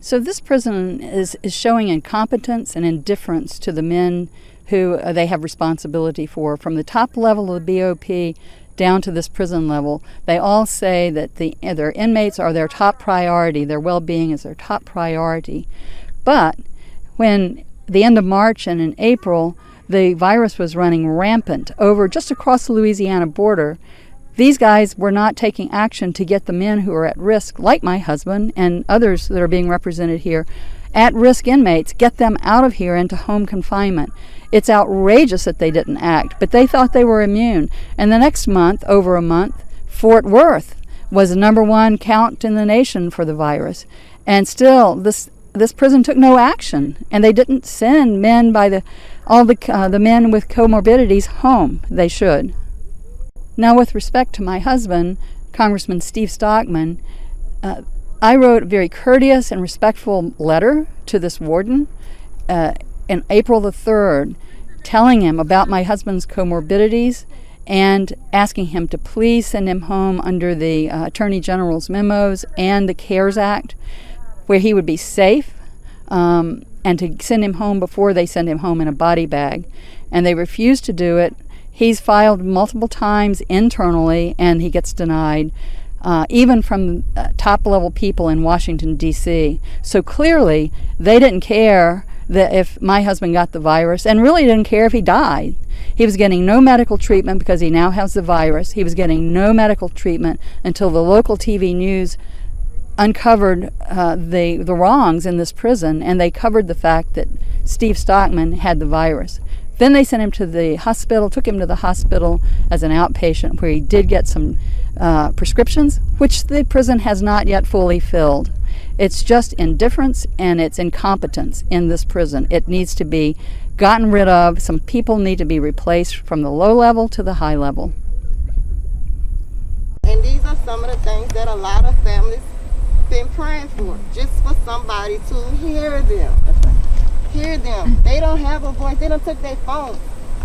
So this prison is showing incompetence and indifference to the men who they have responsibility for. From the top level of the BOP down to this prison level, they all say that their inmates are their top priority, their well-being is their top priority. But when the end of March and in April, the virus was running rampant over just across the Louisiana border, these guys were not taking action to get the men who are at risk, like my husband and others that are being represented here, at-risk inmates, get them out of here into home confinement. It's outrageous that they didn't act, but they thought they were immune. And the next month, over a month, Fort Worth was the #1 count in the nation for the virus. And still, this prison took no action, and they didn't send men all the men with comorbidities home. They should. Now, with respect to my husband, Congressman Steve Stockman, I wrote a very courteous and respectful letter to this warden in April the 3rd, telling him about my husband's comorbidities and asking him to please send him home under the Attorney General's memos and the CARES Act, where he would be safe, and to send him home before they send him home in a body bag. And they refused to do it. He's filed multiple times internally, and he gets denied, even from top-level people in Washington, D.C. So clearly, they didn't care that if my husband got the virus, and really didn't care if he died. He was getting no medical treatment because he now has the virus. He was getting no medical treatment until the local TV news uncovered the wrongs in this prison, and they covered the fact that Steve Stockman had the virus. Then they sent him to the hospital, took him to the hospital as an outpatient, where he did get some prescriptions, which the prison has not yet fully filled. It's just indifference and it's incompetence in this prison. It needs to be gotten rid of. Some people need to be replaced from the low level to the high level. And these are some of the things that a lot of families been praying for, just for somebody to hear them. Hear them. They don't have a voice. They don't took their phone.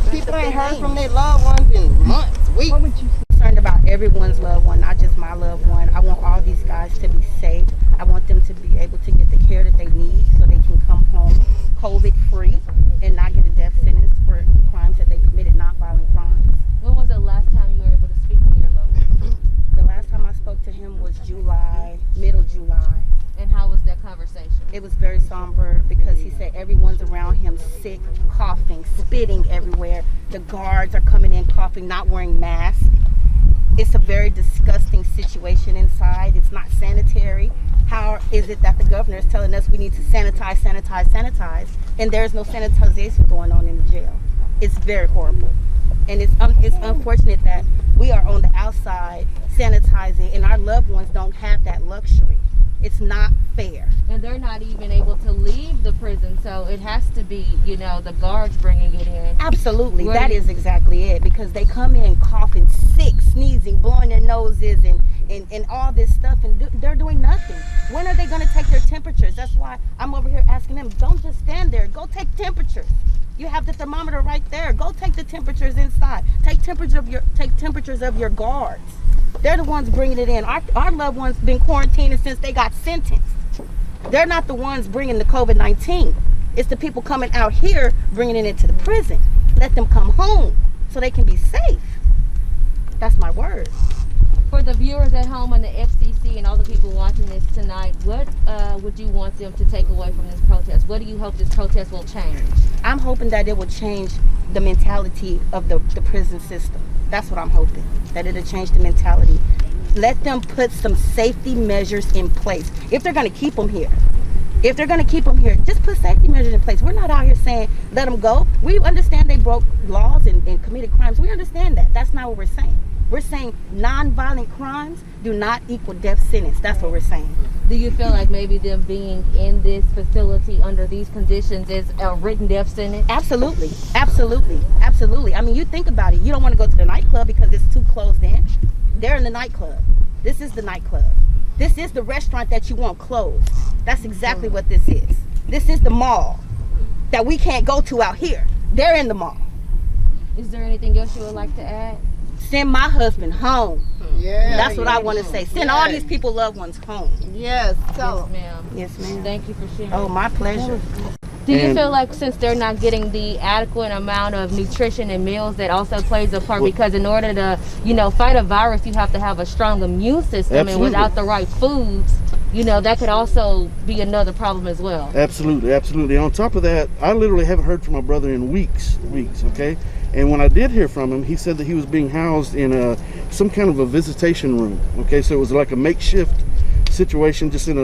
People ain't heard from their loved ones in months, weeks. What would you be concerned about everyone's loved one, not just my loved one? I want all these guys to be safe. I want them to be able to get the care that they need so they can come home COVID-free and not get a death sentence for crimes that they committed, not violent crimes. When was the last time you were able to speak to your loved one? The last time I spoke to him was July, middle July. And how was that conversation? It was very somber because he said everyone's around him sick, coughing, spitting everywhere. The guards are coming in coughing, not wearing masks. It's a very disgusting situation inside. It's not sanitary. How is it that the governor is telling us we need to sanitize, sanitize, sanitize, and there's no sanitization going on in the jail? It's very horrible. And it's unfortunate that we are on the outside sanitizing and our loved ones don't have that luxury. It's not fair. And they're not even able to leave the prison, so it has to be, the guards bringing it in. Absolutely. That is exactly it, because they come in coughing, sick, sneezing, blowing their noses and all this stuff, and they're doing nothing. When are they going to take their temperatures? That's why I'm over here asking them, don't just stand there. Go take temperatures. You have the thermometer right there. Go take the temperatures inside. Take temperatures of your guards. They're the ones bringing it in. Our loved ones been quarantined since they got sentenced. They're not the ones bringing the COVID-19. It's the people coming out here bringing it into the prison. Let them come home so they can be safe. That's my word. For the viewers at home on the FCC and all the people watching this tonight, what would you want them to take away from this protest? What do you hope this protest will change? I'm hoping that it will change the mentality of the prison system. That's what I'm hoping, that it'll change the mentality. Let them put some safety measures in place. If they're going to keep them here, just put safety measures in place. We're not out here saying, let them go. We understand they broke laws and committed crimes. We understand that. That's not what we're saying. We're saying non-violent crimes do not equal death sentence. That's what we're saying. Do you feel like maybe them being in this facility under these conditions is a written death sentence? Absolutely. Absolutely. Absolutely. I mean, you think about it. You don't want to go to the nightclub because it's too closed in. They're in the nightclub. This is the nightclub. This is the restaurant that you want closed. That's exactly what this is. This is the mall that we can't go to out here. They're in the mall. Is there anything else you would like to add? Send my husband home. Yeah. That's what I want to say. Send all these people loved ones home. Yes, Yes, so. ma'am. Yes, ma'am. Thank you for sharing. Oh, my pleasure. Do you And- feel like since they're not getting the adequate amount of nutrition and meals, that also plays a part? Because in order to, fight a virus, you have to have a strong immune system. Absolutely. And without the right foods, that could also be another problem as well. Absolutely, absolutely. On top of that, I literally haven't heard from my brother in weeks, okay? And when I did hear from him, he said that he was being housed in some kind of a visitation room, okay? So it was like a makeshift situation, just in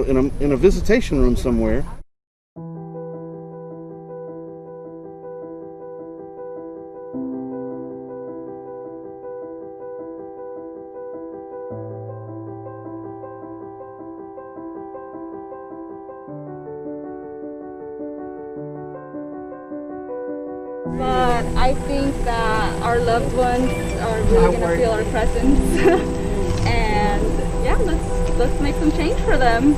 a visitation room somewhere. But I think that our loved ones are really gonna feel our presence, and yeah, let's make some change for them.